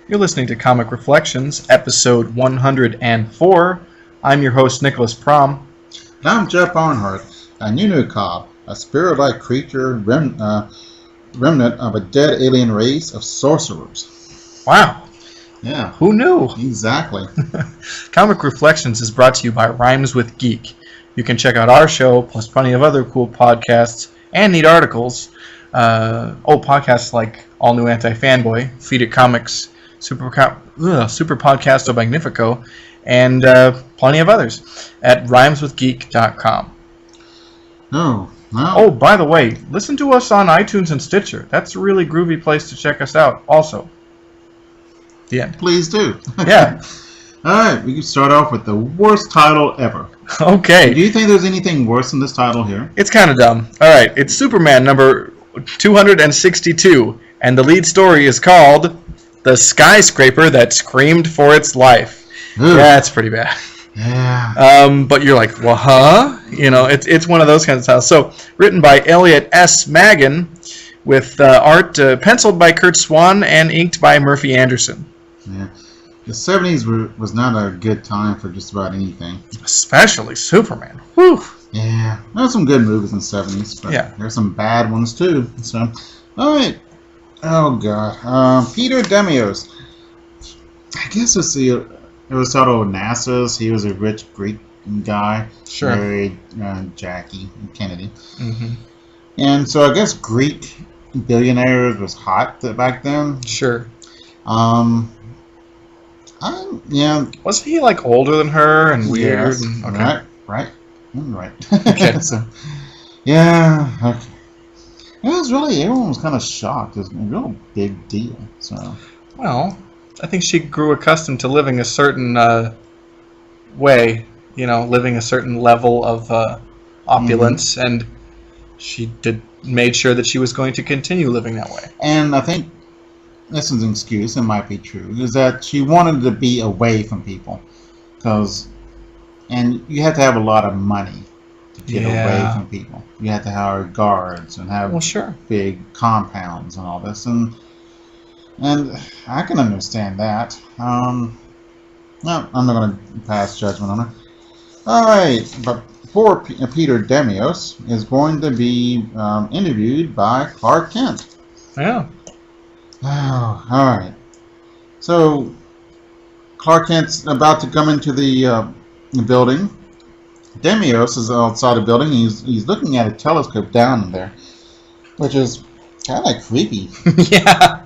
You're listening to Comic Reflections, episode 104. I'm your host, Nicholas Prom. And I'm Jeff Barnhart, a Nunu Cobb, a spirit-like creature remnant of a dead alien race of sorcerers. Wow. Yeah. Who knew? Exactly. Comic Reflections is brought to you by Rhymes with Geek. You can check out our show, plus plenty of other cool podcasts and neat articles. Podcasts like All New Anti-Fanboy, Feed It Comics, Super Podcasto Magnifico, and plenty of others at rhymeswithgeek.com. Oh, by the way, listen to us on iTunes and Stitcher. That's a really groovy place to check us out also. The end. Please do. Yeah. All right, we can start off with the worst title ever. Okay. Do you think there's anything worse than this title here? It's kind of dumb. All right, it's Superman number 262, and the lead story is called The Skyscraper That Screamed for Its Life. Ooh. Yeah, it's pretty bad. Yeah. But you're like, well, huh? You know, it's one of those kinds of titles. So, written by Elliot S. Magan, with art penciled by Kurt Swan and inked by Murphy Anderson. Yeah. The 70s was not a good time for just about anything. Especially Superman. Whew. Yeah. There were some good movies in the 70s, but yeah, there's some bad ones too. So, all right. Oh, God. Peter Demios. I guess it was titled Onassis. He was a rich Greek guy. Sure. Married Jackie Kennedy. Mm-hmm. And so I guess Greek billionaires was hot back then. Sure. Yeah. Wasn't he like older than her and weird? Yes. And, okay. Right. Okay. So, yeah. Okay. Everyone was kind of shocked. It was a real big deal. So. Well, I think she grew accustomed to living a certain way, living a certain level of opulence, and she made sure that she was going to continue living that way. And I think this is an excuse, it might be true, is that she wanted to be away from people. And you have to have a lot of money to get away from people. You have to hire guards and have big compounds and all this. And I can understand that. No, I'm not going to pass judgment on her. All right, but poor Peter Demios is going to be interviewed by Clark Kent. Yeah. Oh, all right. So Clark Kent's about to come into the building. Demios is outside the building. He's looking at a telescope down there, which is kind of creepy. Yeah.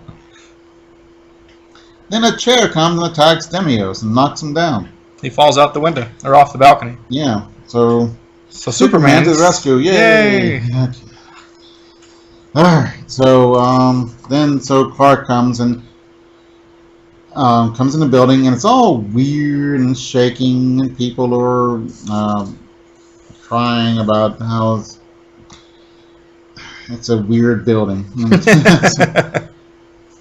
Then a chair comes and attacks Demios and knocks him down. He falls out the window or off the balcony. Yeah. So Superman to the rescue! Yay! Okay. All right. So so Clark comes and comes in the building, and it's all weird and shaking, and people are crying about how it's a weird building.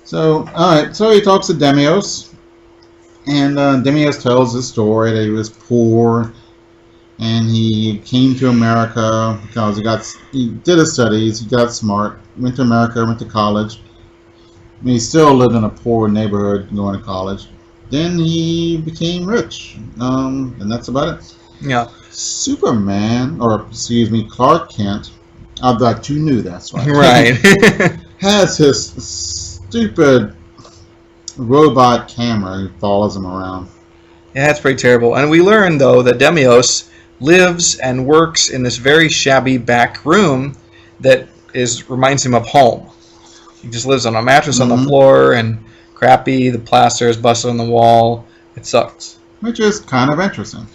So, all right. So he talks to Demios, and Demios tells his story that he was poor, and he came to America because he did his studies, he got smart, went to America, went to college. I mean, he still lived in a poor neighborhood going to college. Then he became rich, and that's about it. Yeah. Clark Kent, I bet you knew that's right. Right. Has his stupid robot camera who follows him around. Yeah, that's pretty terrible. And we learn, though, that Demios lives and works in this very shabby back room that reminds him of home. He just lives on a mattress on the floor and crappy. The plaster is busted on the wall. It sucks. Which is kind of interesting.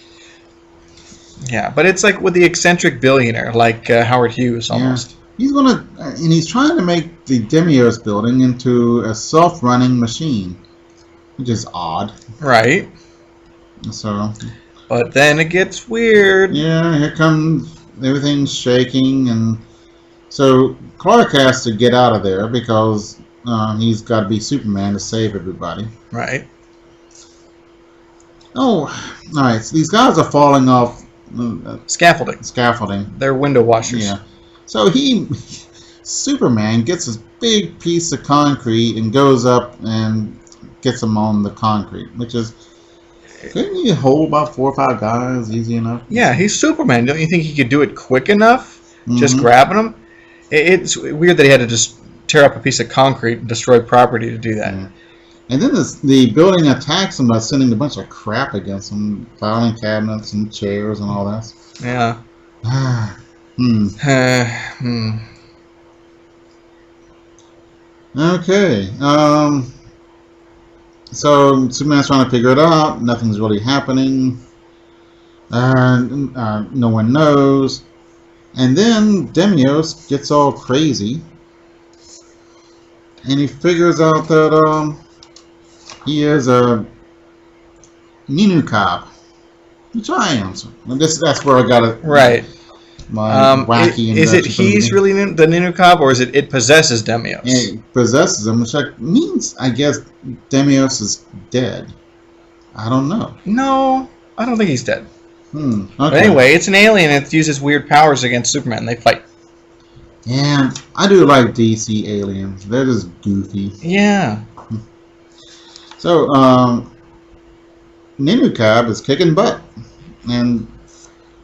Yeah, but it's like with the eccentric billionaire, like Howard Hughes almost. Yeah. He's trying to make the Demios building into a self-running machine, which is odd. Right. So. But then it gets weird. Yeah, here comes everything's shaking, and so Clark has to get out of there because he's got to be Superman to save everybody. Right. Oh, all right. So these guys are falling off Scaffolding. They're window washers. Yeah. So Superman gets this big piece of concrete and goes up and gets him on the concrete, which is, couldn't you hold about 4 or 5 guys easy enough? Yeah, he's Superman. Don't you think he could do it quick enough? Just grabbing him? It's weird that he had to just tear up a piece of concrete and destroy property to do that. Yeah. And then the building attacks him by sending a bunch of crap against him, filing cabinets and chairs and all that. Yeah. Okay. So Superman's trying to figure it out. Nothing's really happening. No one knows. And then Demios gets all crazy, and he figures out that he is a Ninu cop, which I am. So that's where I got it. Right. My wacky. Is it he's really the Ninu cop, or is it possesses Demios? It possesses him, which means I guess Demios is dead. I don't know. No, I don't think he's dead. Okay. But anyway, it's an alien and it uses weird powers against Superman. They fight. Yeah, I do like DC aliens. They're just goofy. Yeah. So, Ninu Cab is kicking butt, and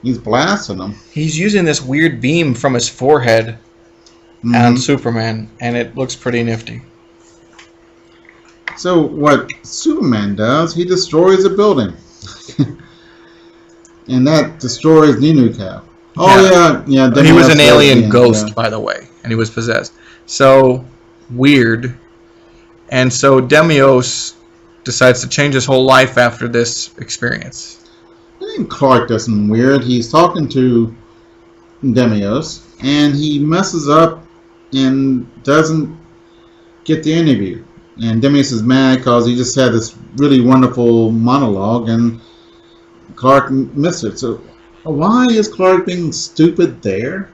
he's blasting them. He's using this weird beam from his forehead on Superman, and it looks pretty nifty. So, what Superman does, he destroys a building. And that destroys Ninu Cab. Oh, yeah. He was an alien ghost, by the way, and he was possessed. So, weird. And so, Demios decides to change his whole life after this experience. I think Clark does something weird. He's talking to Demios, and he messes up and doesn't get the interview. And Demios is mad because he just had this really wonderful monologue, and Clark missed it. So why is Clark being stupid there?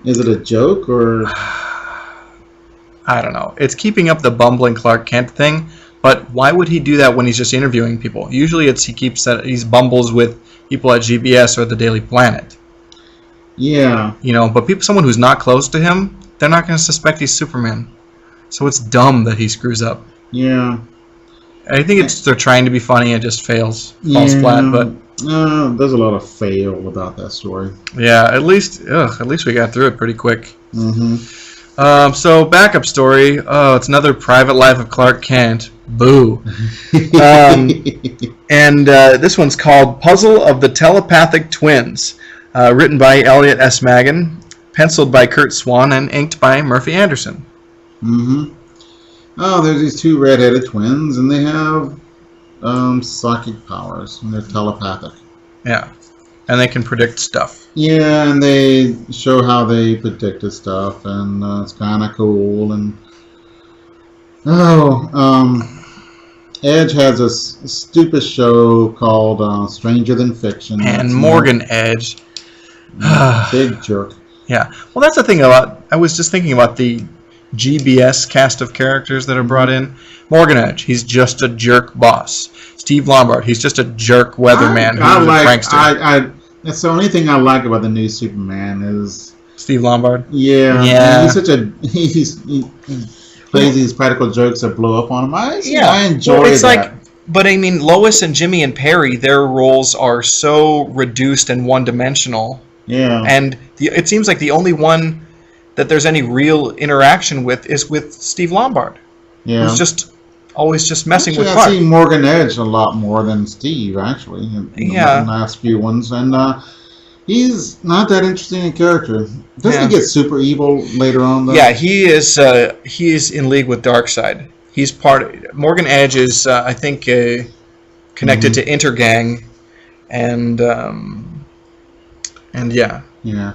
Is it a joke or? I don't know. It's keeping up the bumbling Clark Kent thing, but why would he do that when he's just interviewing people? Usually he bumbles with people at GBS or the Daily Planet. Yeah. But someone who's not close to him, they're not going to suspect he's Superman. So it's dumb that he screws up. Yeah. I think they're trying to be funny and it just falls flat. But there's a lot of fail about that story. Yeah, at least we got through it pretty quick. So backup story. Oh, it's another Private Life of Clark Kent. Boo. And this one's called Puzzle of the Telepathic Twins. Written by Elliot S. Magan, penciled by Kurt Swan, and inked by Murphy Anderson. Oh, there's these 2 red-headed twins, and they have psychic powers, and they're telepathic. Yeah, and they can predict stuff. Yeah, and they show how they predicted stuff, and it's kind of cool. And Edge has a stupid show called Stranger Than Fiction. And Morgan Edge. Big jerk. Yeah, well, that's the thing about. I was just thinking about the GBS cast of characters that are brought in. Morgan Edge, he's just a jerk boss. Steve Lombard, he's just a jerk weatherman who's a prankster. That's the only thing I like about the new Superman is Steve Lombard. Yeah. He's such he plays these practical jokes that blow up on him. I enjoy that. But I mean, Lois and Jimmy and Perry, their roles are so reduced and one-dimensional. Yeah. And it seems like the only one that there's any real interaction with is with Steve Lombard. Yeah. Who's just always just messing with Clark. I see Morgan Edge a lot more than Steve, actually, in the last few ones. And he's not that interesting a character. Doesn't he get super evil later on, though? Yeah, he is in league with Darkseid. He's Morgan Edge is, I think, connected to Intergang. And yeah. Yeah.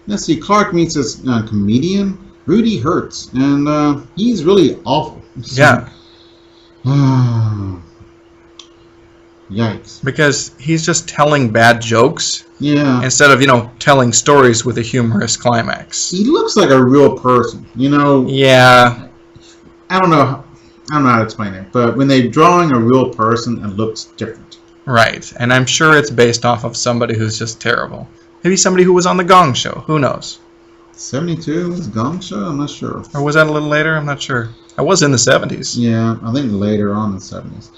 Let's see, Clark meets this comedian, Rudy Hertz, and he's really awful. Yeah. Yikes. Because he's just telling bad jokes. Yeah. Instead of, telling stories with a humorous climax. He looks like a real person, Yeah. I don't know how to explain it, but when they're drawing a real person, it looks different. Right. And I'm sure it's based off of somebody who's just terrible. Maybe somebody who was on the Gong Show. Who knows? 72 was Gong Show? I'm not sure. Or was that a little later? I'm not sure. That was in the 70s. Yeah, I think later on in the 70s.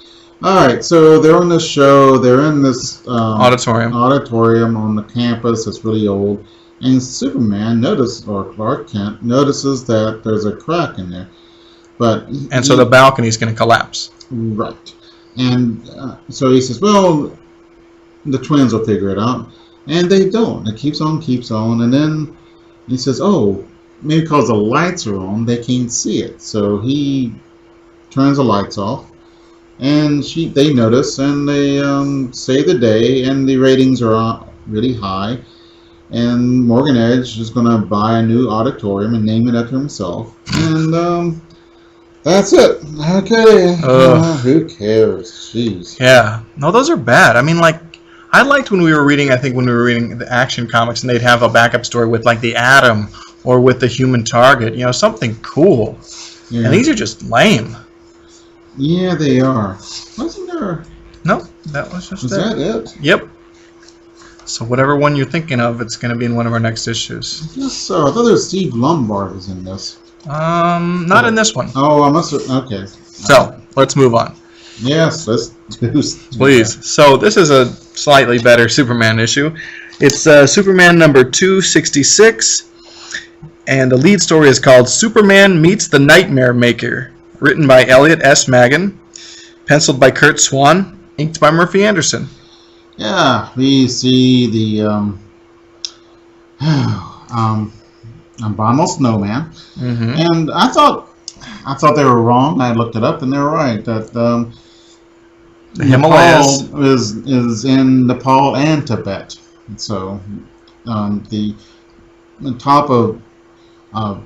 All right, so they're on this show. They're in this auditorium on the campus. It's really old. And Superman or Clark Kent notices that there's a crack in there. So the balcony's going to collapse. Right. And so he says, well, the twins will figure it out. And they don't. It keeps on. And then he says, oh, maybe because the lights are on, they can't see it. So he turns the lights off. And they notice, and they save the day, and the ratings are really high. And Morgan Edge is going to buy a new auditorium and name it after himself. And that's it. Okay. Who cares? Jeez. Yeah. No, those are bad. I mean, I liked when we were reading the Action Comics, and they'd have a backup story with, the Atom or with the Human Target. Something cool. Yeah. And these are just lame. Yeah, they are. Wasn't there? No, that was just Was that it? Yep. So whatever one you're thinking of, it's going to be in one of our next issues. Yes, sir. I thought there was Steve Lombard was in this. Not in this one. Oh, I must have. Okay. So let's move on. Yes, let's do. Please. So this is a slightly better Superman issue. It's Superman number 266, and the lead story is called "Superman Meets the Nightmare Maker." Written by Elliot S. Magan, penciled by Kurt Swan, inked by Murphy Anderson. Yeah, we see the Abominable Snowman, and I thought they were wrong. I looked it up, and they were right. That the Himalayas is in Nepal and Tibet. So the top of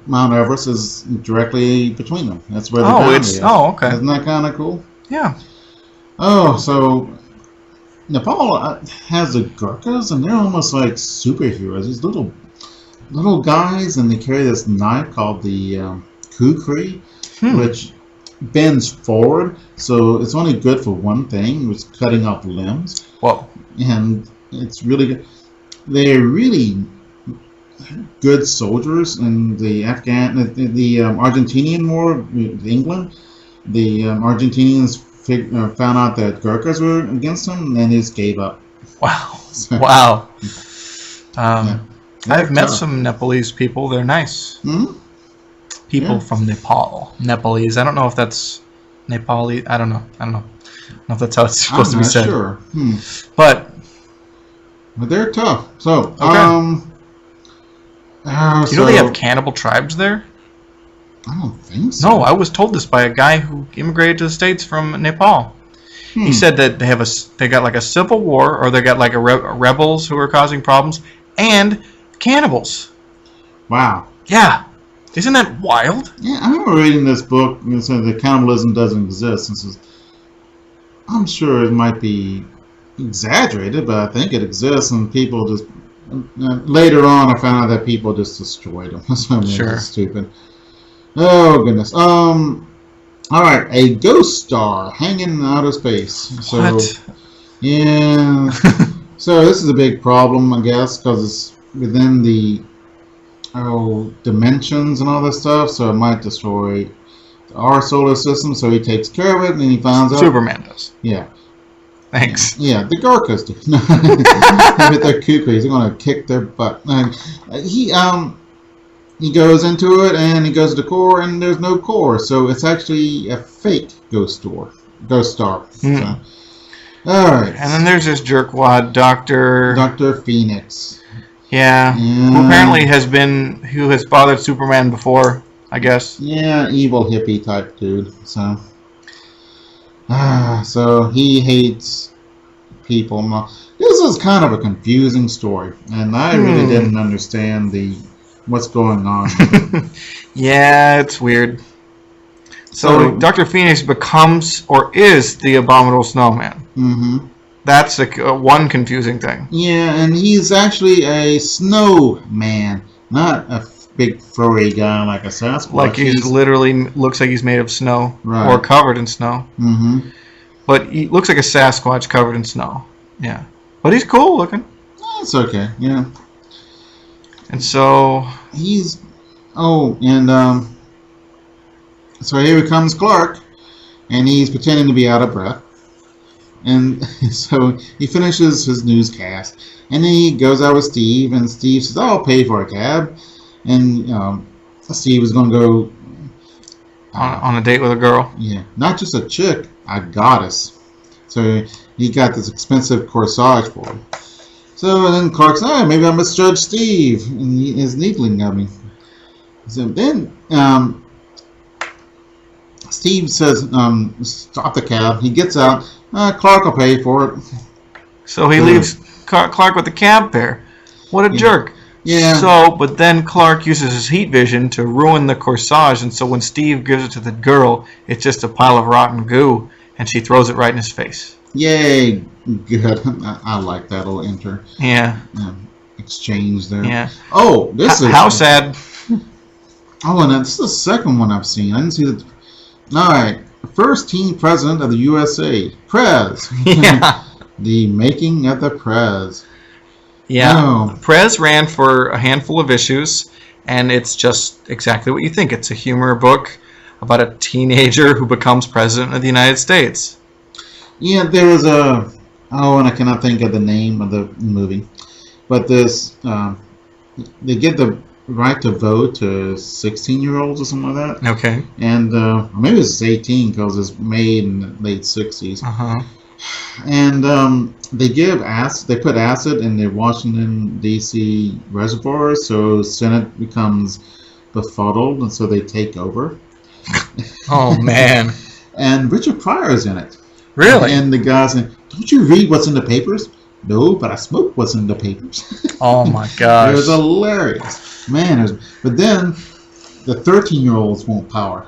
Mount Everest is directly between them. That's where the boundary is. Oh, okay. Isn't that kind of cool? Yeah. Oh, so Nepal has the Gurkhas, and they're almost like superheroes. These little guys, and they carry this knife called the kukri, which bends forward. So it's only good for one thing, which is cutting off limbs. Whoa. And it's really good. They're really good soldiers in the Argentinian War, England. The Argentinians found out that Gurkhas were against them, and they just gave up. Wow. Wow. I've met some Nepalese people. They're nice. People from Nepal. Nepalese. I don't know if that's Nepali. I don't know. I don't know if that's how it's supposed to be said. Sure. But they're tough. So, okay. They have cannibal tribes there? I don't think so. No, I was told this by a guy who immigrated to the States from Nepal. He said that they got like a civil war, or they got like rebels who are causing problems, and cannibals. Wow. Yeah. Isn't that wild? Yeah, I remember reading this book and said that cannibalism doesn't exist. I'm sure it might be exaggerated, but I think it exists, and people just... later on, I found out that people just destroyed them. Sure. It's stupid. Oh, goodness. All right, a ghost star hanging in outer space. So, what? Yeah. So this is a big problem, I guess, because it's within the dimensions and all this stuff. So it might destroy our solar system. So he takes care of it, and he finds out. Superman does. Yeah. Thanks. Yeah, the Gurkhas do. With their kukris, they're gonna kick their butt. He goes into it, and he goes to the core, and there's no core, so it's actually a fake ghost star. So, all right. And then there's this jerkwad, Dr. Phoenix. Yeah. Who apparently who has bothered Superman before, I guess. Yeah, evil hippie type dude. So he hates people. This is kind of a confusing story, and I really didn't understand what's going on. Yeah, it's weird. So Dr. Phoenix becomes or is the Abominable Snowman. Mm-hmm. That's one confusing thing. Yeah, and he's actually a snowman, not a big furry guy like a Sasquatch. Like he's literally looks like he's made of snow, right, or covered in snow. Mm-hmm. But he looks like a Sasquatch covered in snow. Yeah, but he's cool looking. It's okay. Yeah. And so he's So here comes Clark, and he's pretending to be out of breath. And so he finishes his newscast, and then he goes out with Steve, and Steve says, "Oh, I'll pay for a cab." And Steve was going to go on a date with a girl. Yeah, not just a chick, a goddess. So he got this expensive corsage for her. So then Clark says, "Oh, maybe I misjudged Steve," and his needling of me. So then Steve says, "Stop the cab." He gets out. Clark will pay for it. So he leaves Clark with the cab fare. What a jerk. Yeah. So, but then Clark uses his heat vision to ruin the corsage, and so when Steve gives it to the girl, it's just a pile of rotten goo, and she throws it right in his face. Yay. Good. I like that little exchange there. Yeah. Oh, this is... How sad. Oh, and this is the second one I've seen. I didn't see the... All right. First teen president of the USA. Prez. Yeah. The making of the Prez. Yeah. Oh. Prez ran for a handful of issues, and it's just exactly what you think. It's a humor book about a teenager who becomes president of the United States. Yeah, there was a... Oh, and I cannot think of the name of the movie. But this... they give the right to vote to 16-year-olds or something like that. Okay. And maybe it's 18 because it's made in the late 60s. Uh-huh. And they put acid in the Washington, D.C. reservoir, so Senate becomes befuddled, and so they take over. Oh, man. And Richard Pryor's in it. Really? And the guy's saying, "Don't you read what's in the papers?" "No, but I smoke what's in the papers." Oh, my gosh. It was hilarious. Man, but then the 13-year-olds want power.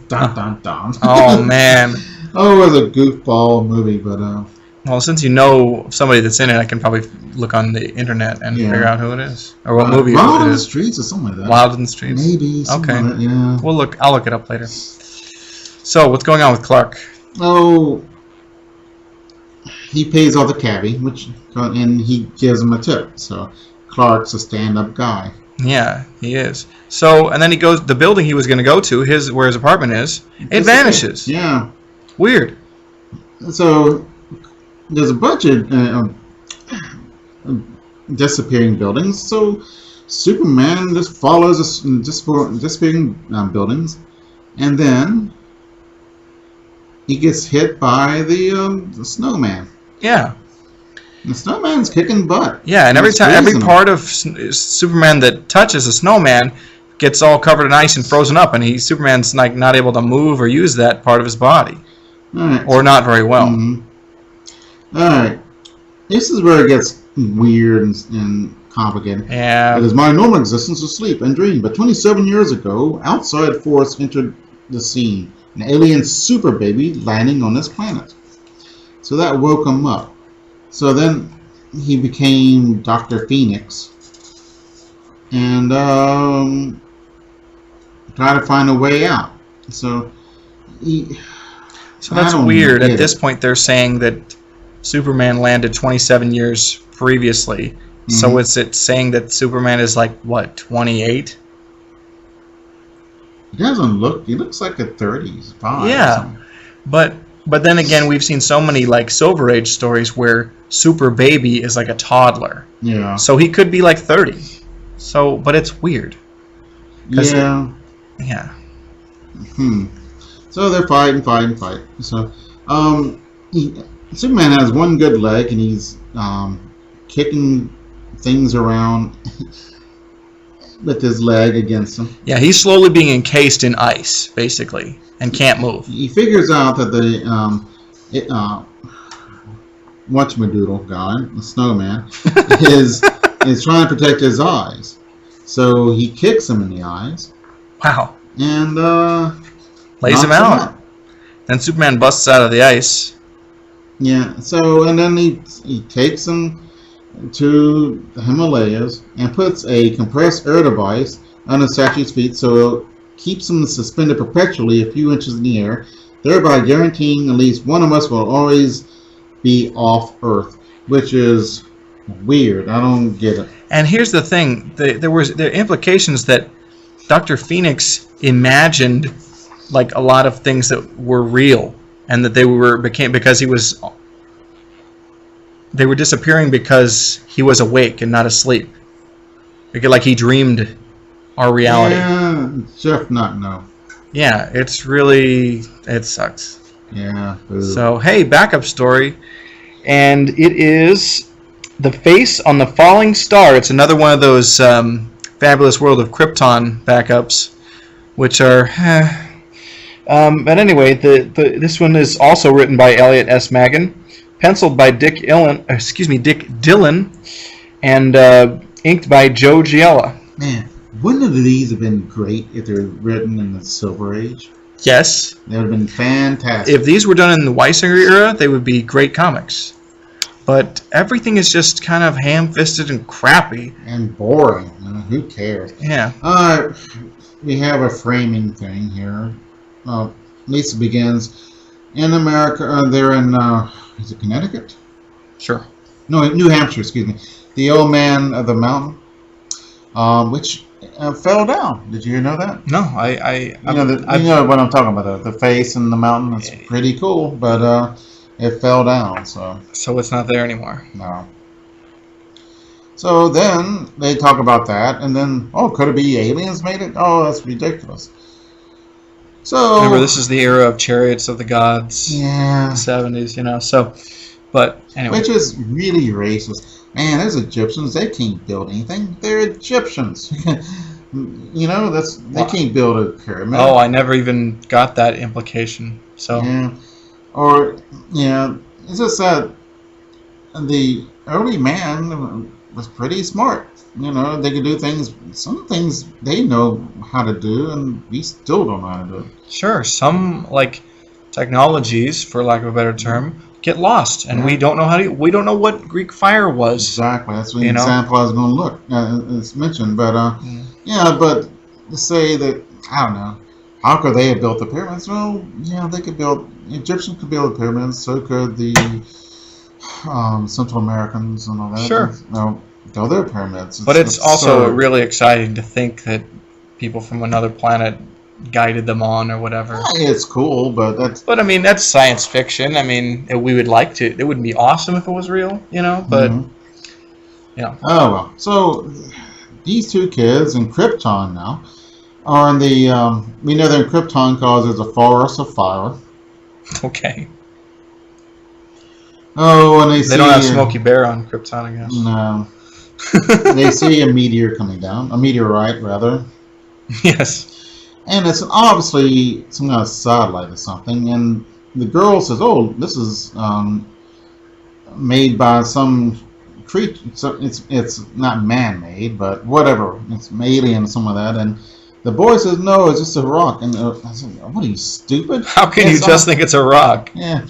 Dun, dun, dun. Oh, man. Oh, it was a goofball movie, but... Well, since you know somebody that's in it, I can probably look on the internet and figure out who it is. Or what movie Wild it in is. the Streets or something like that. Wild in the Streets? Maybe. Okay. Like that, yeah. I'll look it up later. So, what's going on with Clark? Oh, he pays all the cabbie, and he gives him a tip. So, Clark's a stand-up guy. Yeah, he is. So, and then he goes, the building he was going to go to, where his apartment is, it vanishes. Yeah. Weird. So, there's a bunch of disappearing buildings. So, Superman just follows disappearing buildings, and then he gets hit by the snowman. Yeah. The snowman's kicking butt. Yeah, and every part of Superman that touches a snowman gets all covered in ice and frozen up, and Superman's like not able to move or use that part of his body. All right. Or not very well. Mm-hmm. All right. This is where it gets weird and complicated. Yeah. It is my normal existence to sleep and dream, but 27 years ago, outside force entered the scene. An alien super baby landing on this planet. So that woke him up. So then he became Dr. Phoenix and try to find a way out. So that's weird. At this point, they're saying that Superman landed 27 years previously. Mm-hmm. So is it saying that Superman is like, what, 28? He doesn't look. He looks like a 35. Yeah, but then again, we've seen so many like Silver Age stories where Super Baby is like a toddler. Yeah. So he could be like 30. So, but it's weird. Yeah. Yeah. So they're fighting. So, Superman has one good leg, and he's kicking things around with his leg against him. Yeah, he's slowly being encased in ice, basically, and can't move. He figures out that the whatchamadoodle guy, the snowman, is trying to protect his eyes. So he kicks him in the eyes. Wow. And lays him out. Then Superman busts out of the ice. Yeah. So and then he takes him to the Himalayas and puts a compressed air device on the statue's feet, so it keeps him suspended perpetually a few inches in the air, thereby guaranteeing at least one of us will always be off Earth, which is weird. I don't get it. And here's the thing: there are implications that Dr. Phoenix imagined like a lot of things that were real, and that they were disappearing because he was awake and not asleep. Like he dreamed our reality. Yeah, Jeff not know. Yeah, it sucks. Yeah. So, hey, backup story. And it is The Face on the Falling Star. It's another one of those Fabulous World of Krypton backups, which are... but anyway, this one is also written by Elliot S. Magan, penciled by Dick Dillon, and inked by Joe Giella. Man, wouldn't these have been great if they were written in the Silver Age? Yes. They would have been fantastic. If these were done in the Weisinger era, they would be great comics. But everything is just kind of ham-fisted and crappy. And boring. Who cares? Yeah. We have a framing thing here. Lisa begins in America. They're in, is it Connecticut? Sure. No, New Hampshire, excuse me. The old man of the mountain, which fell down. Did you know that? No, you know what I'm talking about. The face and the mountain. It's pretty cool, but it fell down. So it's not there anymore. No. So then they talk about that, and then could it be aliens made it? Oh, that's ridiculous. So remember, this is the era of Chariots of the Gods. Yeah. The 70s, So, but anyway. Which is really racist. Man, those Egyptians, they can't build anything. They're Egyptians. They can't build a pyramid. Oh, I never even got that implication. So. Yeah. Or, it's just that the early man was pretty smart. They could do things. Some things they know how to do, and we still don't know how to do it. Sure, some technologies, for lack of a better term, get lost, and we don't know how to. We don't know what Greek fire was. Exactly, that's the example I was going to look. It's mentioned, but but to say that I don't know, how could they have built the pyramids? Well, they could build. Egyptians could build the pyramids. So could the Central Americans and all that. Sure. Build their pyramids. But it's also really exciting to think that people from another planet guided them on or whatever. It's cool, but that's... But, I mean, that's science fiction. I mean, we would like to... It would be awesome if it was real, but... Oh, well. So, these two kids in Krypton now are in the... we know they're in Krypton because there's a forest of fire. Okay. Oh, and they don't have Smokey Bear on Krypton, I guess. No. They see a meteor coming down. A meteorite, rather. Yes. And it's obviously some kind of satellite or something. And the girl says, oh, this is made by some creature. So it's not man-made, but whatever. It's alien or something like that. And the boy says, no, it's just a rock. And I said, what are you, stupid? How can you just think it's a rock? Yeah.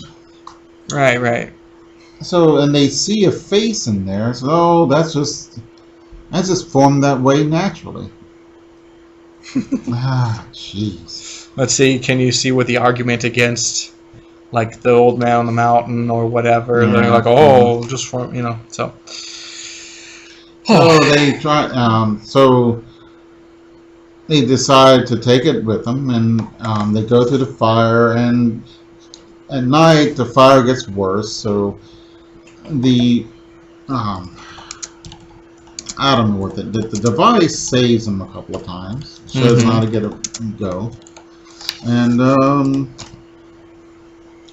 Right. So, and they see a face in there. So, that's just formed that way naturally. Jeez. Let's see. Can you see what the argument against, the old man on the mountain or whatever? Yeah. They're like, just form, So. So they try. So they decide to take it with them, and they go through the fire. And at night, the fire gets worse. So. I don't know what the device saves them a couple of times. Shows them how to get it go, and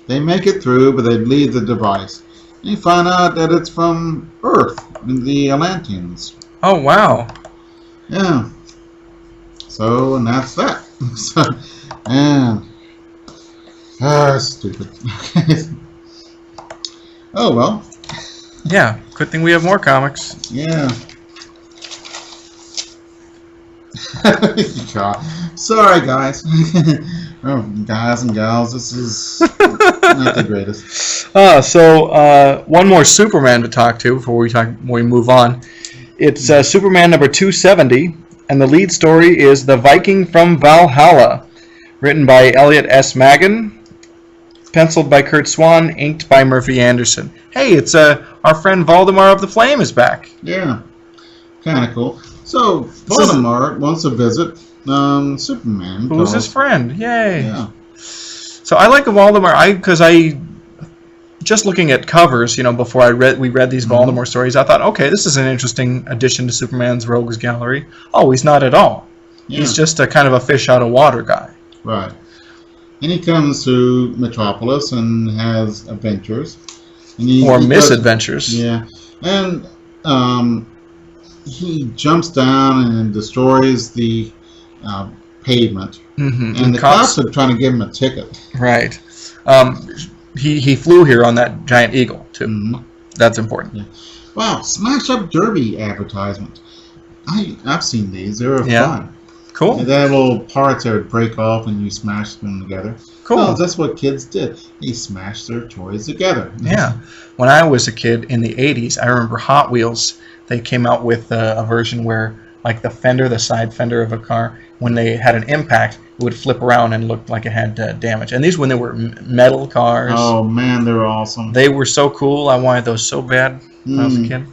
they make it through, but they leave the device. And you find out that it's from Earth, the Atlanteans. Oh wow! Yeah. So, and that's that. So, and stupid. Oh well. Yeah, good thing we have more comics. Yeah. God. Sorry, guys. Guys and gals, this is not the greatest. So one more Superman to talk to before we move on. It's Superman number 270, and the lead story is The Viking from Valhalla, written by Elliot S. Magan, penciled by Kurt Swan, inked by Murphy Anderson. Hey, it's our friend Valdemar of the Flame is back. Yeah, kind of cool. So Valdemar wants to visit Superman. Who's his friend? Yay! Yeah. So I like Voldemort. Because I just looking at covers, before we read these Voldemort stories, I thought, okay, this is an interesting addition to Superman's rogues gallery. Oh, he's not at all. Yeah. He's just a kind of a fish out of water guy. Right. And he comes to Metropolis and has adventures. And he misadventures. Yeah. And he jumps down and destroys the pavement. Mm-hmm. And the cops are trying to give him a ticket. Right. He flew here on that giant eagle, too. Mm-hmm. That's important. Yeah. Wow, Smash Up Derby advertisement. I've seen these. They were fun. Cool. And they had little parts that would break off and you smash them together. Cool. Well, that's what kids did. They smashed their toys together. Yeah. When I was a kid in the 80s, I remember Hot Wheels, they came out with a version where, like the side fender of a car, when they had an impact, it would flip around and look like it had damage. And these when they were metal cars. Oh, man, they were awesome. They were so cool. I wanted those so bad when I was a kid.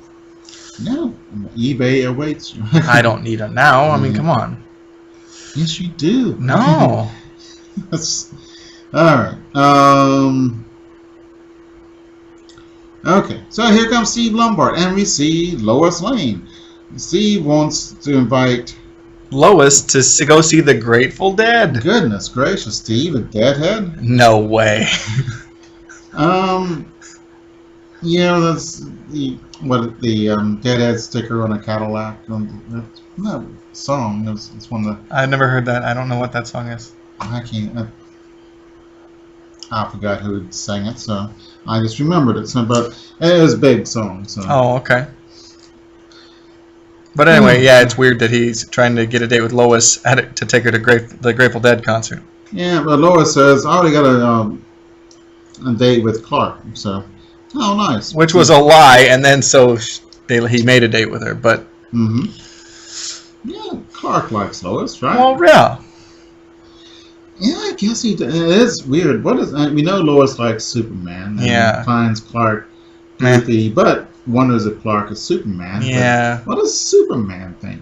No, eBay awaits you. I don't need them now. I mean, come on. Yes, you do. No. That's all right. Okay, so here comes Steve Lombard, and we see Lois Lane. Steve wants to invite Lois to go see the Grateful Dead. Goodness gracious, Steve, a deadhead? No way. Yeah, that's the Deadhead sticker on a Cadillac. No song. It's one of the. I've never heard that. I don't know what that song is. I can't. I forgot who sang it, so I just remembered it. So, but it was a big song. So. Oh, okay. But anyway, yeah, it's weird that he's trying to get a date with Lois to take her to the Grateful Dead concert. Yeah, but Lois says, I already got a date with Clark, so, oh, nice. Which was a lie, and then he made a date with her, but... Mm-hmm. Yeah, Clark likes Lois, right? Well, yeah. Yeah, I guess he does. It is weird. We know Lois likes Superman, and finds Clark goofy, but wonders if Clark is Superman. Yeah. What does Superman think?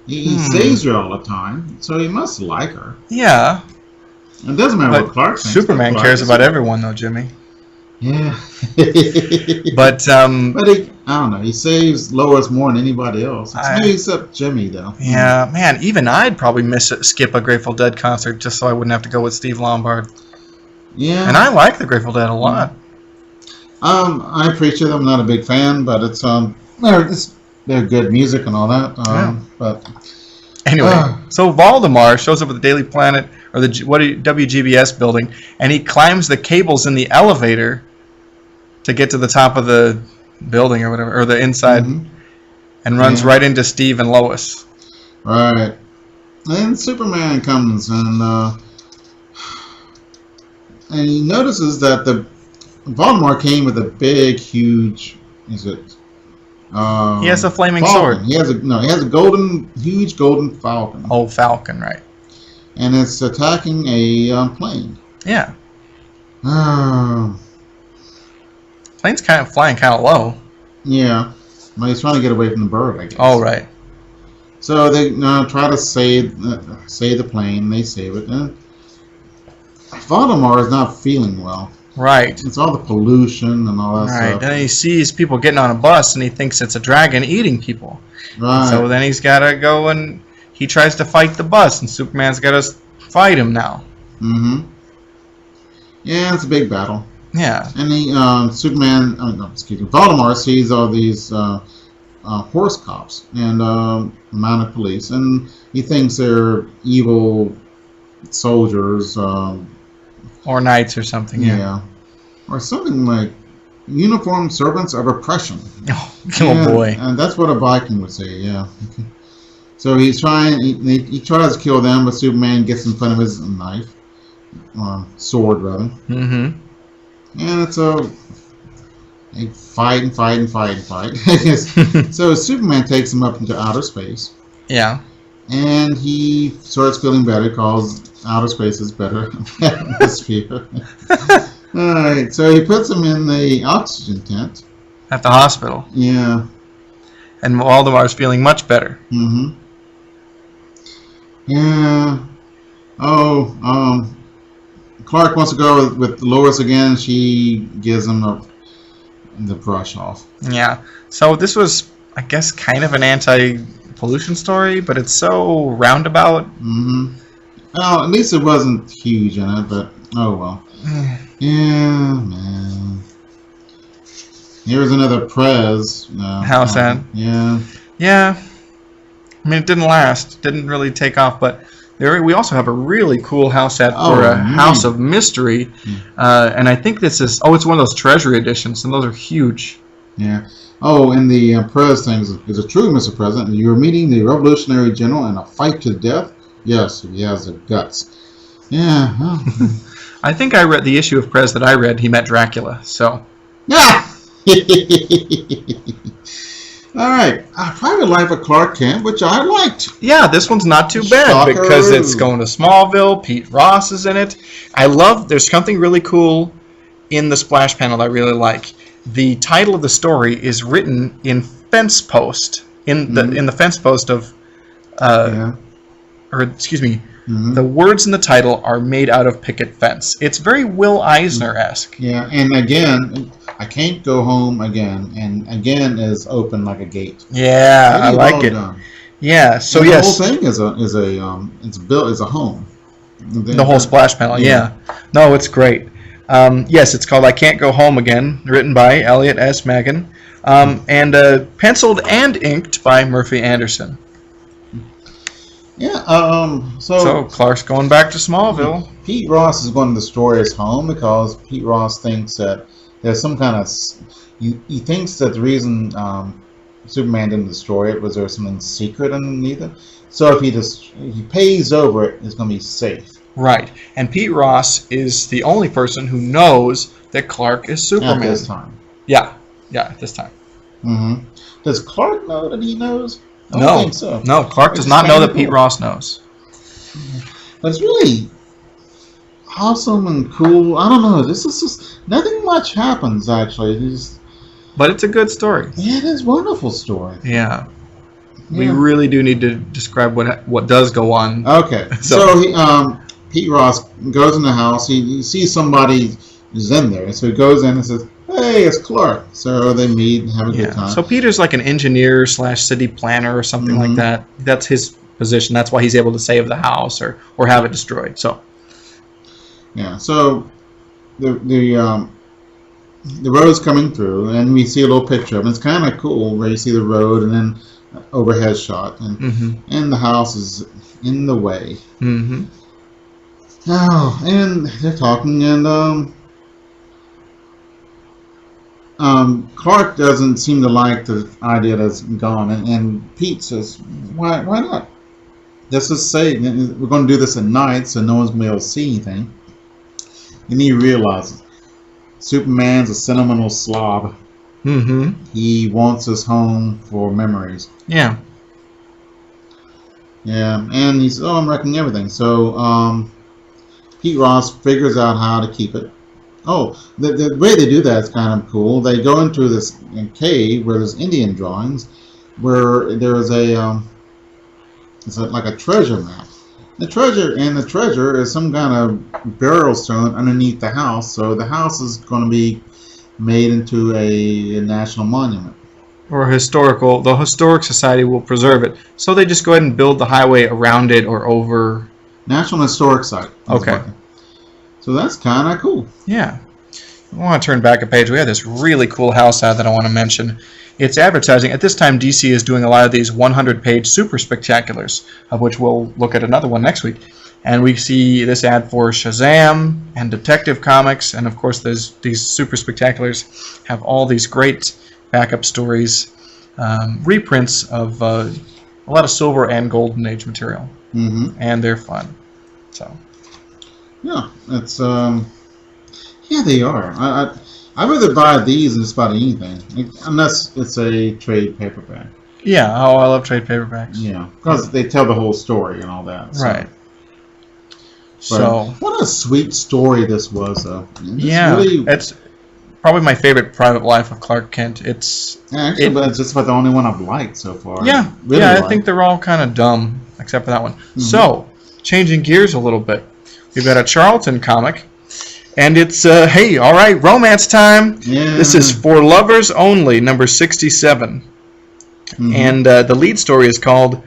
He saves her all the time, so he must like her. Yeah. It doesn't matter what Clark thinks. Superman cares about everyone, though, Jimmy. Yeah. But I don't know. He saves Lois more than anybody else. Except Jimmy, though. Yeah, man. Even I'd probably skip a Grateful Dead concert just so I wouldn't have to go with Steve Lombard. Yeah. And I like the Grateful Dead a lot. I appreciate them. I'm not a big fan, but they're good music and all that. But anyway, so Voldemort shows up at the Daily Planet or the WGBS building, and he climbs the cables in the elevator to get to the top of the building or whatever, or the inside, and runs right into Steve and Lois. Right. And Superman comes and he notices that the Voldemort came with a big, huge. Is it? He has a flaming falcon. sword. He has a huge golden falcon. Oh, falcon, right? And it's attacking a plane. Yeah. Plane's kind of flying kind of low. Yeah, but he's trying to get away from the bird, I guess. Oh, right. So they try to save the plane. They save it. And Voldemort is not feeling well. Right. It's all the pollution and all that stuff. Right. And then he sees people getting on a bus, and he thinks it's a dragon eating people. Right. So then he's got to go and he tries to fight the bus, and Superman's got to fight him now. Mm-hmm. Yeah, it's a big battle. Yeah. And Voldemort sees all these horse cops and mounted police, and he thinks they're evil soldiers. Or knights or something. Yeah. Or something like uniformed servants of oppression. Oh boy. And that's what a Viking would say, yeah. So he's trying, he tries to kill them, but Superman gets in front of his knife. Sword, rather. Mm-hmm. And it's they fight. So Superman takes him up into outer space. Yeah. And he starts feeling better because outer space is better atmosphere. Alright, so he puts him in the oxygen tent. At the hospital. Yeah. And Voldemort's feeling much better. Mm-hmm. Yeah. Oh, Clark wants to go with Lois again. She gives him the brush off. Yeah. So this was, I guess, kind of an anti-pollution story, but it's so roundabout. Mm-hmm. Well, at least it wasn't huge in it, but oh well. Yeah, man. Here's another Prez. House ad. Yeah. Yeah. I mean, it didn't last. Didn't really take off, but we also have a really cool house ad for a House of Mystery. And I think this is... Oh, it's one of those Treasury editions, and those are huge. Yeah. Oh, and the Prez thing is it true, Mr. President? You're meeting the Revolutionary General in a fight to the death? Yes, he has the guts. Yeah. Well. I think I read the issue of Prez that I read. He met Dracula, so... Yeah! All right. Private Life of Clark Kent, which I liked. Yeah, this one's not too bad because it's going to Smallville. Pete Ross is in it. There's something really cool in the splash panel I really like. The title of the story is written in fence post, in the fence post of... Or, excuse me, the words in the title are made out of picket fence. It's very Will Eisner-esque. Yeah, and again, I can't go home again, and again is open like a gate. Yeah, I like it. Done. Yeah, so and yes, the whole thing is built as a home. The whole splash panel, yeah. No, it's great. Yes, it's called I Can't Go Home Again, written by Elliot S. Magan, and penciled and inked by Murphy Anderson. Yeah, so Clark's going back to Smallville. Pete Ross is going to destroy his home because Pete Ross thinks that there's some kind of... He thinks that the reason Superman didn't destroy it was there something secret underneath it. So if he pays over it, it's going to be safe. Right. And Pete Ross is the only person who knows that Clark is Superman. At this time. Yeah, at this time. Mm-hmm. Does Clark know that he knows? I don't think so. No, Clark does not know that Pete Ross knows. But it's really awesome and cool. I don't know. This is just... Nothing much happens, actually. But it's a good story. Yeah, it is a wonderful story. Yeah. We really do need to describe what does go on. Okay. So Pete Ross goes in the house. He sees somebody is in there. So he goes in and says, "Hey, it's Clark." So they meet and have a good time. So Peter's like an engineer / city planner or something like that. That's his position. That's why he's able to save the house or have it destroyed. So yeah. So the road's coming through, and we see a little picture of it. It's kind of cool where you see the road and then overhead shot, and the house is in the way. Oh, and they're talking, and Clark doesn't seem to like the idea that's gone, and Pete says, why not? Let's just say we're going to do this at night so no one's going to be able to see anything. And he realizes Superman's a sentimental slob. He wants his home for memories. Yeah. Yeah, and he says, "Oh, I'm wrecking everything." So Pete Ross figures out how to keep it. Oh, the way they do that is kind of cool. They go into this cave where there's Indian drawings, where there is like a treasure map. The treasure is some kind of burial stone underneath the house. So the house is going to be made into a national monument. Or the Historic Society will preserve it. So they just go ahead and build the highway around it or over. National Historic Site. Okay. So that's kind of cool. Yeah. I want to turn back a page. We have this really cool house ad that I want to mention. It's advertising. At this time, DC is doing a lot of these 100-page super spectaculars, of which we'll look at another one next week. And we see this ad for Shazam and Detective Comics, and of course these super spectaculars have all these great backup stories, reprints of a lot of Silver and Golden Age material, and they're fun. So, yeah, it's yeah, they are. I'd rather buy these than just about anything, unless it's a trade paperback. Yeah, I love trade paperbacks. Yeah, because they tell the whole story and all that. So. Right. So what a sweet story this was, though. It's probably my favorite Private Life of Clark Kent. But it's just about the only one I've liked so far. Yeah, I think they're all kind of dumb. except for that one. So, changing gears a little bit. We've got a Charlton comic, and it's, hey, all right, romance time. Yeah. This is For Lovers Only, number 67. And the lead story is called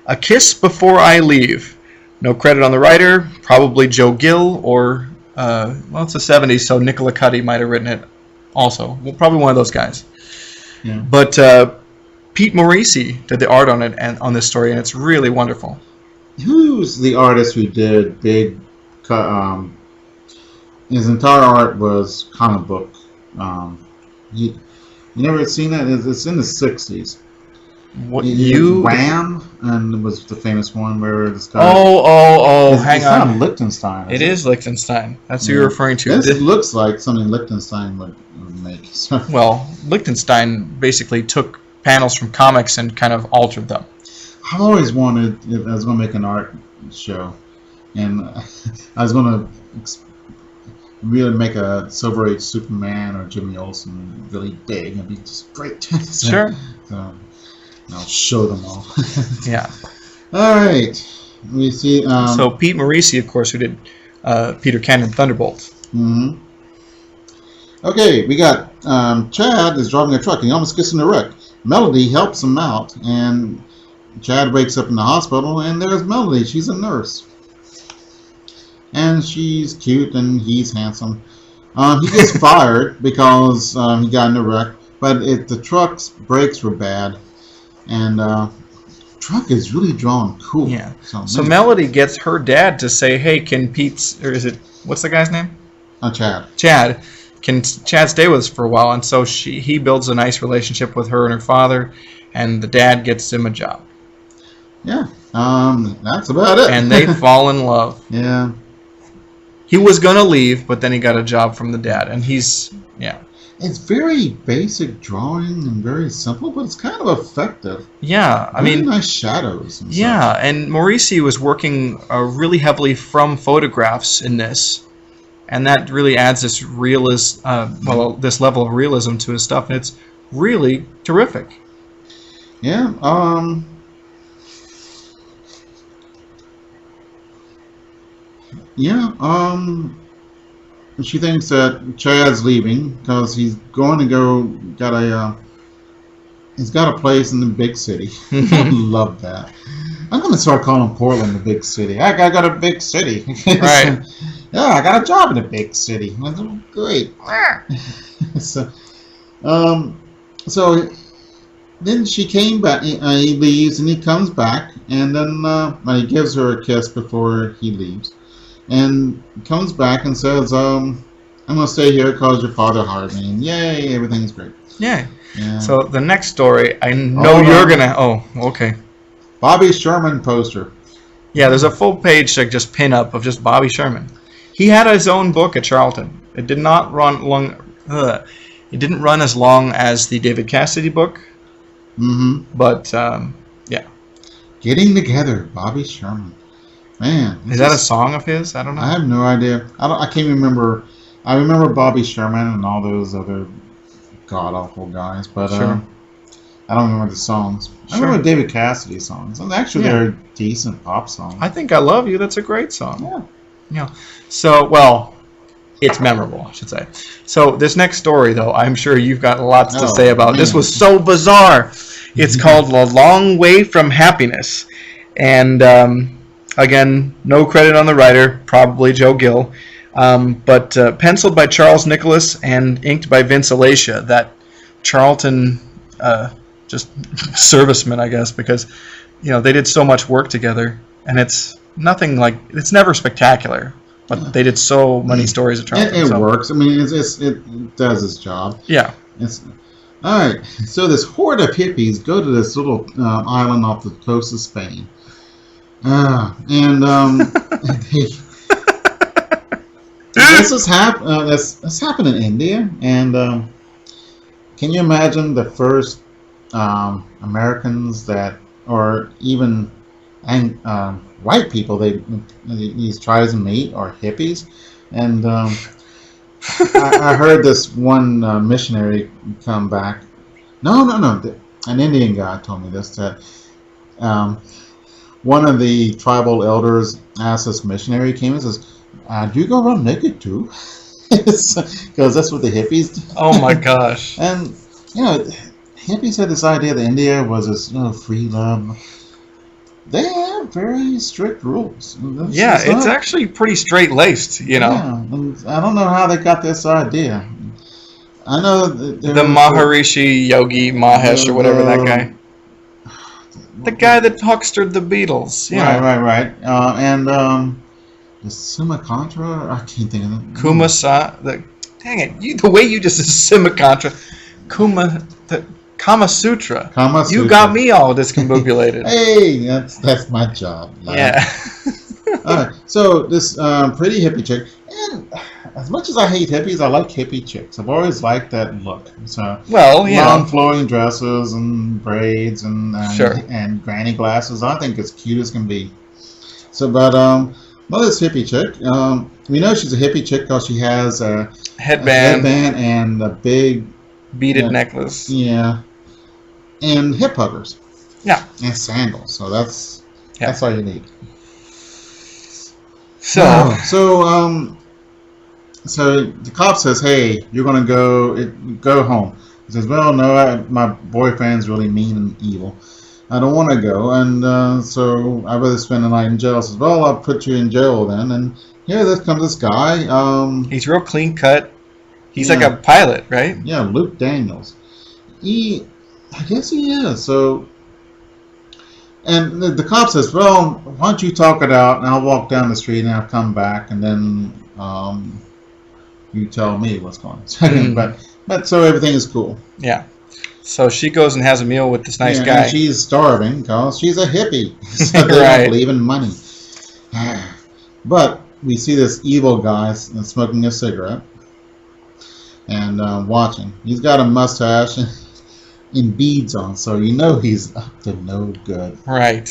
A Kiss Before I Leave. No credit on the writer, probably Joe Gill, or, well, it's the 70s, so Nicola Cuddy might have written it also. Well, probably one of those guys. Yeah. But Pete Morisi did the art on it and on this story, and it's really wonderful. Who's the artist who did big? His entire art was comic book. You never seen that? It's in the 60s. What you? Ram, and it was the famous one where this guy. Hang on. It's not Liechtenstein. It is Liechtenstein. That's who you're referring to. This looks like something Liechtenstein would make. Well, Liechtenstein basically took panels from comics and kind of altered them. I've always wanted. I was going to make an art show, and I was going to really make a Silver Age Superman or Jimmy Olsen really big. It'd be just great. Sure. So, I'll show them all. Yeah. All right. We see. So Pete Morisi, of course, who did Peter Cannon Thunderbolts. Mm-hmm. Okay, we got Chad is driving a truck. He almost gets in a wreck. Melody helps him out, and Chad wakes up in the hospital, and there's Melody. She's a nurse, and she's cute, and he's handsome. He gets fired because he got in a wreck, but the truck's brakes were bad. And truck is really drawn cool. Yeah. So Melody gets her dad to say, "Hey, can Pete's, or is it, what's the guy's name? Chad. Chad. Can Chad stay with us for a while?" And so he builds a nice relationship with her and her father, and the dad gets him a job. Yeah. That's about it. And they fall in love. Yeah. He was gonna leave, but then he got a job from the dad, and yeah. It's very basic drawing and very simple, but it's kind of effective. Yeah, I mean, nice shadows. And yeah, and Morisi was working really heavily from photographs in this, and that really adds this this level of realism to his stuff, and it's really terrific. Yeah. She thinks that Chad's leaving because he's going to he's got a place in the big city. I love that. I'm going to start calling Portland the big city. I got a big city. Right. Yeah, I got a job in a big city. That's great. So then she came back. He leaves and he comes back, and then he gives her a kiss before he leaves. And comes back and says, I'm going to stay here because your father hired me. And yay, everything's great. Yeah. Yeah. So the next story, I know you're going to... Oh, okay. Bobby Sherman poster. Yeah, there's a full page just pin up of just Bobby Sherman. He had his own book at Charlton. It did not run long... it didn't run as long as the David Cassidy book. Mm-hmm. But, yeah. Getting Together, Bobby Sherman. Man, is that a song of his? I don't know. I have no idea. I can't remember. I remember Bobby Sherman and all those other god awful guys, but sure. I don't remember the songs. I remember David Cassidy songs, and actually they're decent pop songs. I think I Love You. That's a great song. Yeah. Yeah. So, well, it's memorable, I should say. So this next story, though, I'm sure you've got lots to say about. Man. This was so bizarre. It's called A Long Way from Happiness, and. Again, no credit on the writer, probably Joe Gill, but penciled by Charles Nicholas and inked by Vince Alacia, that Charlton just serviceman, I guess, because they did so much work together, and it's nothing like it's never spectacular, but they did so many stories at Charlton. It works. I mean, it does its job. Yeah. All right. So this horde of hippies go to this little island off the coast of Spain. This happened in India, and can you imagine the first Americans that, or even white people these tribes meet are hippies, and I heard this one missionary come back. No, an Indian guy told me this that. one of the tribal elders asked this missionary, came and says, "Do you go around naked too?" Because that's what the hippies do. Oh my gosh! And hippies had this idea that India was this free love. They have very strict rules. It's actually pretty straight-laced, Yeah, and I don't know how they got this idea. I know the Maharishi Yogi Mahesh or whatever that guy. The guy that huckstered the Beatles. Right. And the Suma Contra, I can't think of it. Dang it! The way you just said Suma Contra, Kama Sutra. You got me all discombobulated. Hey, that's my job. Yeah. All right. So this pretty hippie chick, and as much as I hate hippies, I like hippie chicks. I've always liked that look. So long flowing dresses and braids and granny glasses. I think it's cute as can be. So, but this hippie chick, we know she's a hippie chick because she has a headband and a big beaded necklace. Yeah. And hip huggers. Yeah. And sandals. So that's all you need. So the cop says, "Hey, you're gonna go home." He says, "Well, no, my boyfriend's really mean and evil. I don't want to go, and so I'd rather spend the night in jail." He says, "Well, I'll put you in jail then." And here comes this guy. He's real clean cut. He's like a pilot, right? Yeah, Luke Daniels. I guess he is. So, and the cop says, "Well, why don't you talk it out, and I'll walk down the street, and I'll come back, and then you tell me what's going on." But so everything is cool. Yeah. So she goes and has a meal with this nice guy. And she's starving because she's a hippie. So they don't believe in money. But we see this evil guy smoking a cigarette and watching. He's got a mustache and beads on, so you know he's up to no good. Right.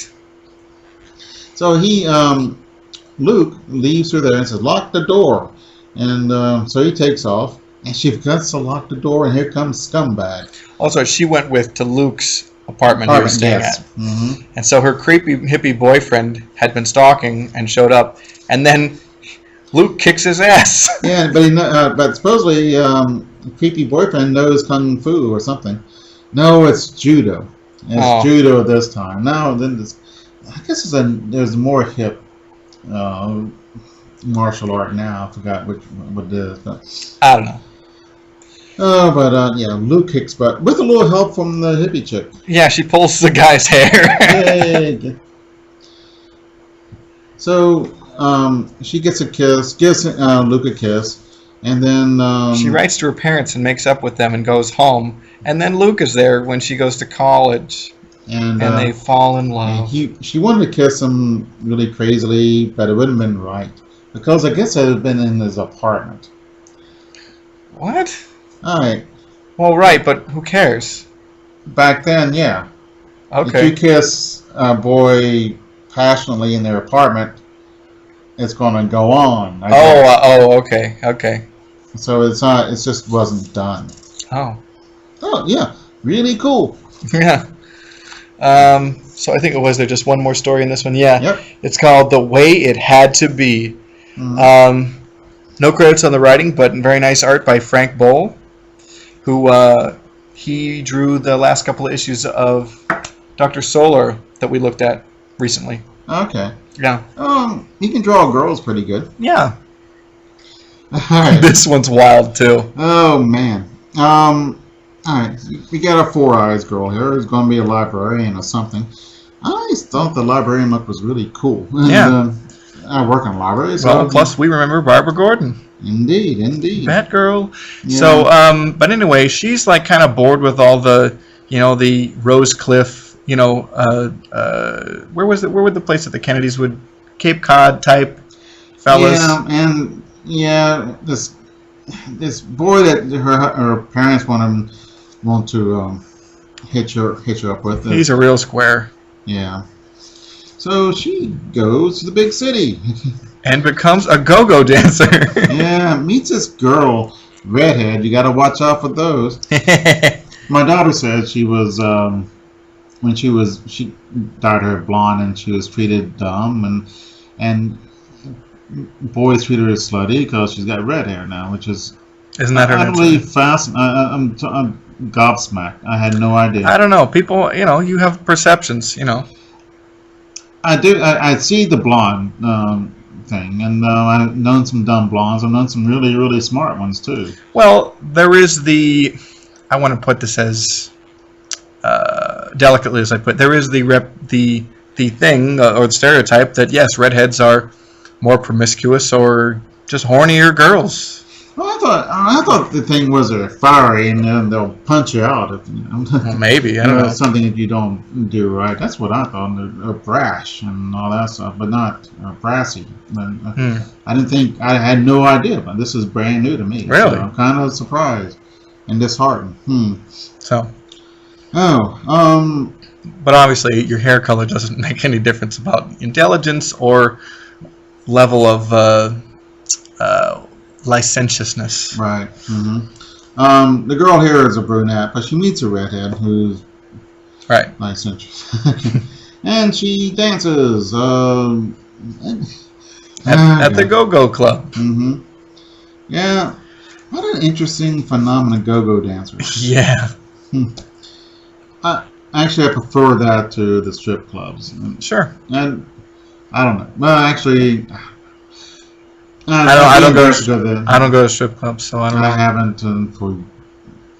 So Luke leaves her there and says, "Lock the door." And so he takes off, and she forgets to lock the door, and here comes Scumbag. Also, she went to Luke's apartment he was staying at. Mm-hmm. And so her creepy hippie boyfriend had been stalking and showed up, and then Luke kicks his ass. Yeah, but supposedly the creepy boyfriend knows Kung Fu or something. No, it's judo. It's judo this time. Now, I guess there's more hip martial art now. I forgot what it is, but I don't know. Oh, but Luke kicks butt with a little help from the hippie chick. Yeah, she pulls the guy's hair. Hey. So she gets a kiss, gives Luke a kiss, and then she writes to her parents and makes up with them and goes home. And then Luke is there when she goes to college, and they fall in love. She wanted to kiss him really crazily, but it wouldn't have been right because I guess it had been in his apartment. What? All right. Well, right, but who cares? Back then, yeah. Okay. If you kiss a boy passionately in their apartment, it's going to go on. Okay. So it's not. It just wasn't done. Oh yeah, really cool. Yeah. So I think there just one more story in this one. Yeah. Yep. It's called "The Way It Had to Be." Mm-hmm. No credits on the writing, but very nice art by Frank Boll, who he drew the last couple of issues of Dr. Solar that we looked at recently. Okay. Yeah. He can draw girls pretty good. Yeah. All right. This one's wild too. Oh man. All right. We got a Four Eyes girl here who's going to be a librarian or something. I always thought the librarian look was really cool. And, yeah. I work in libraries. Well, plus we remember Barbara Gordon. Indeed. Batgirl. Yeah. So, but anyway, she's like kind of bored with all the, the Rose Cliff, where would the place that the Kennedys would, Cape Cod type fellas. Yeah, and this boy that her parents want to hitch her up with. He's a real square. Yeah. So she goes to the big city. And becomes a go-go dancer. Yeah, meets this girl, redhead. You got to watch out for those. My daughter said she was when she dyed her blonde and she was treated dumb, and boys treat her as slutty because she's got red hair now, which is isn't that her? Utterly fascinating. I'm gobsmacked. I had no idea. I don't know. People, you have perceptions. I do. I see the blonde thing, and I've known some dumb blondes. I've known some really, really smart ones too. Well, there is the. I want to put this as delicately as I put. There is the thing or the stereotype that yes, redheads are more promiscuous or just hornier girls. Well, I thought the thing was a fiery, and then they'll punch you out. Well, maybe I don't know. Something that you don't do right. That's what I thought. They're brash and all that stuff, but not brassy. I didn't think. I had no idea, but this is brand new to me. Really, so I'm kind of surprised and disheartened. So. Oh. But obviously, your hair color doesn't make any difference about intelligence or level of licentiousness. Right. Mm-hmm. The girl here is a brunette, but she meets a redhead who's licentious, and she dances at the Go-Go Club. Mm-hmm. Yeah. What an interesting phenomenon, go-go dancers. Yeah. Actually, I prefer that to the strip clubs. Sure. And I don't know. Well, actually, I don't go to strip clubs, so I don't know. I haven't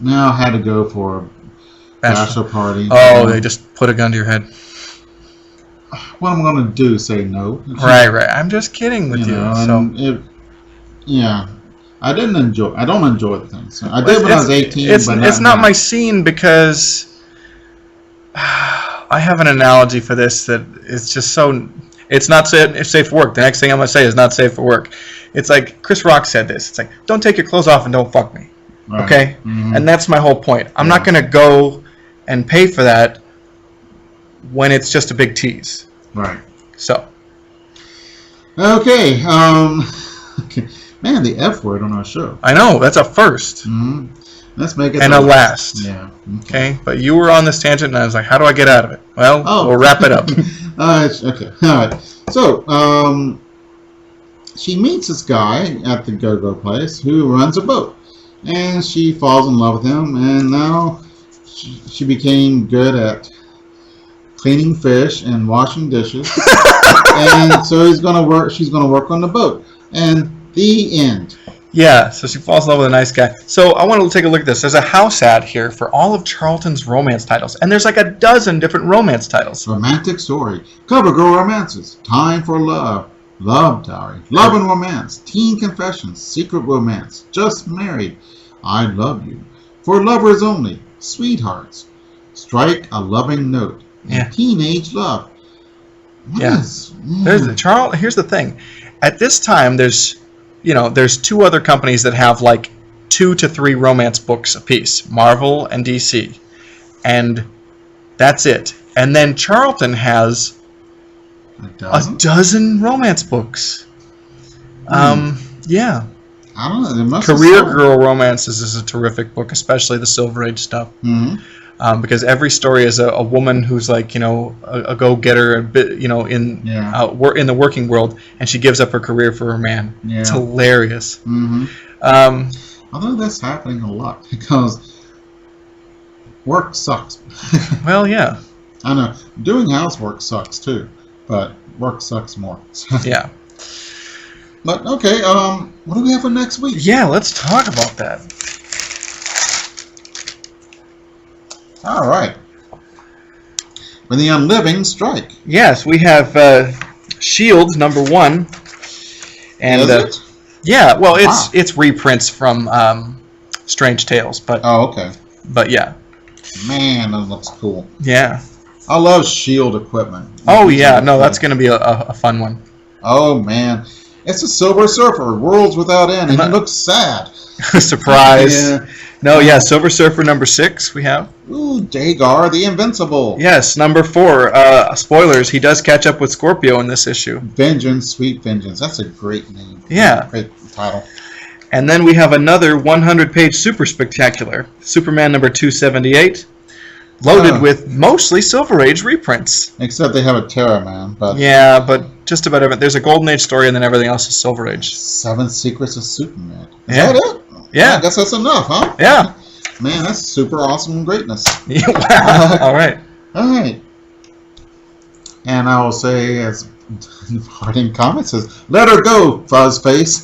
I had to go for a bachelor party. Oh, they just put a gun to your head. What am I going to do? Say no? Right. I'm just kidding with you. Yeah. I don't enjoy the thing. So I did when I was 18. It's not my scene because I have an analogy for this that it's just so. It's not safe for work. The next thing I'm going to say is not safe for work. It's like Chris Rock said this. It's like, don't take your clothes off and don't fuck me. Right. Okay? Mm-hmm. And that's my whole point. I'm not going to go and pay for that when it's just a big tease. Right. So. Okay. Man, the F word on our show. I know. That's a first. Mm-hmm. Let's make it. And a last. Yeah. Okay. But you were on this tangent, and I was like, how do I get out of it? Well, we'll wrap it up. Okay. All right. So, she meets this guy at the go-go place who runs a boat, and she falls in love with him, and now she became good at cleaning fish and washing dishes, and so she's gonna work on the boat, and the end. Yeah, so she falls in love with a nice guy. So I want to take a look at this. There's a house ad here for all of Charlton's romance titles, and there's like a dozen different romance titles. Romantic story, cover girl romances, time for love, love diary, love and romance, teen confessions, secret romance, just married, I love you, for lovers only, sweethearts, strike a loving note, and teenage love. Here's the thing. At this time, there's two other companies that have like 2 to 3 romance books apiece, Marvel and DC, and that's it. And then Charlton has a dozen romance books. Yeah. I don't know. There must Career Girl Romances is a terrific book, especially the Silver Age stuff. Mm-hmm. Because every story is a woman who's like, a go-getter, a bit, in the working world, and she gives up her career for her man. Yeah. It's hilarious. Mm-hmm. Although that's happening a lot because work sucks. Well, yeah. I know. Doing housework sucks too, but work sucks more. Yeah. But okay, what do we have for next week? Yeah, let's talk about that. All right. When the unliving strike. Yes, we have S.H.I.E.L.D. #1, and yeah, well, it's reprints from Strange Tales, but okay. But yeah. Man, that looks cool. Yeah. I love S.H.I.E.L.D. equipment. Oh yeah, no, that's gonna be a fun one. Oh man. It's a Silver Surfer, Worlds Without End, and he looks sad. Surprise. Yeah. No, yeah, Silver Surfer #6 we have. Ooh, Dagar the Invincible. Yes, #4. Spoilers, he does catch up with Scorpio in this issue. Vengeance, Sweet Vengeance. That's a great name. Yeah. Great title. And then we have another 100-page super spectacular. Superman #278. loaded with mostly Silver Age reprints. Except they have a Terra Man. But yeah, but just about everything. There's a Golden Age story, and then everything else is Silver Age. 7 Secrets of Superman. Is Yeah. that it? Yeah. I guess that's enough, huh? Yeah. Man, that's super awesome greatness. Wow. All right. All right. And I will say, as parting comment says, let her go, Fuzzface.